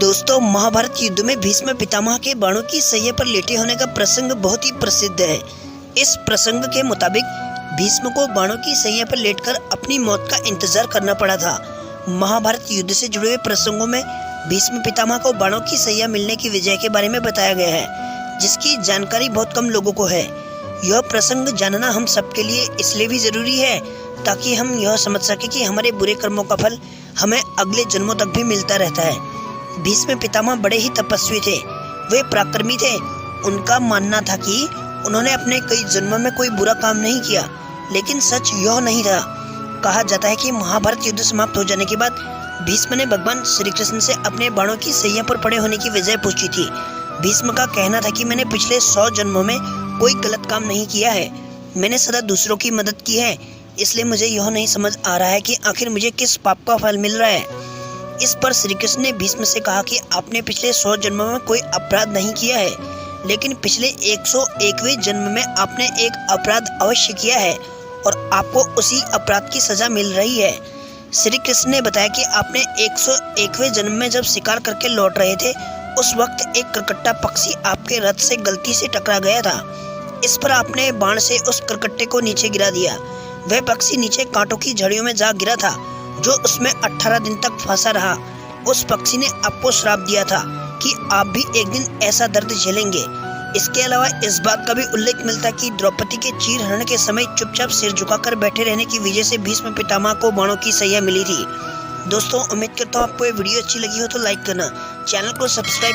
दोस्तों, महाभारत युद्ध में भीष्म पितामह के बाणों की सैया पर लेटे होने का प्रसंग बहुत ही प्रसिद्ध है। इस प्रसंग के मुताबिक भीष्म को बाणों की सैया पर लेटकर अपनी मौत का इंतजार करना पड़ा था। महाभारत युद्ध से जुड़े हुए प्रसंगों में भीष्म पितामह को बाणों की सैया मिलने की वजह के बारे में बताया गया है, जिसकी जानकारी बहुत कम लोगों को है। यह प्रसंग जानना हम सबके लिए इसलिए भी जरूरी है ताकि हम यह समझ सके कि हमारे बुरे कर्मों का फल हमें अगले जन्मों तक भी मिलता रहता है। भीष्म पितामह बड़े ही तपस्वी थे, वे पराक्रमी थे। उनका मानना था कि उन्होंने अपने कई जन्मों में कोई बुरा काम नहीं किया, लेकिन सच यह नहीं था। कहा जाता है कि महाभारत युद्ध समाप्त हो जाने के बाद भीष्म ने भगवान श्री कृष्ण से अपने बाणों की सैया पर पड़े होने की वजह पूछी थी। भीष्म का कहना था कि मैंने पिछले 100 जन्मों में कोई गलत काम नहीं किया है, मैंने सदा दूसरों की मदद की है, इसलिए मुझे यह नहीं समझ आ रहा है कि आखिर मुझे किस पाप का फल मिल रहा है। इस पर श्री कृष्ण ने भीष्म से कहा कि आपने पिछले 100 जन्मों में कोई अपराध नहीं किया है, लेकिन पिछले 101वें जन्म में आपने एक अपराध अवश्य किया है और आपको उसी अपराध की सजा मिल रही है। श्री कृष्ण ने बताया कि आपने 101वें जन्म में जब शिकार करके लौट रहे थे, उस वक्त एक करकट्टा पक्षी आपके रथ से गलती से टकरा गया था। इस पर आपने बाण से उस करकट्टे को नीचे गिरा दिया। वह पक्षी नीचे कांटों की झड़ियों में जा गिरा था, जो उसमें 18 दिन तक फंसा रहा। उस पक्षी ने आपको श्राप दिया था कि आप भी एक दिन ऐसा दर्द झेलेंगे। इसके अलावा इस बात का भी उल्लेख मिलता कि द्रौपदी के चीरहरण के समय चुपचाप सिर झुकाकर बैठे रहने की वजह से भीष्म पितामह को बाणों की सैया मिली थी। दोस्तों, उम्मीद करता हूँ आपको ये वीडियो अच्छी लगी हो तो लाइक करना, चैनल को सब्सक्राइब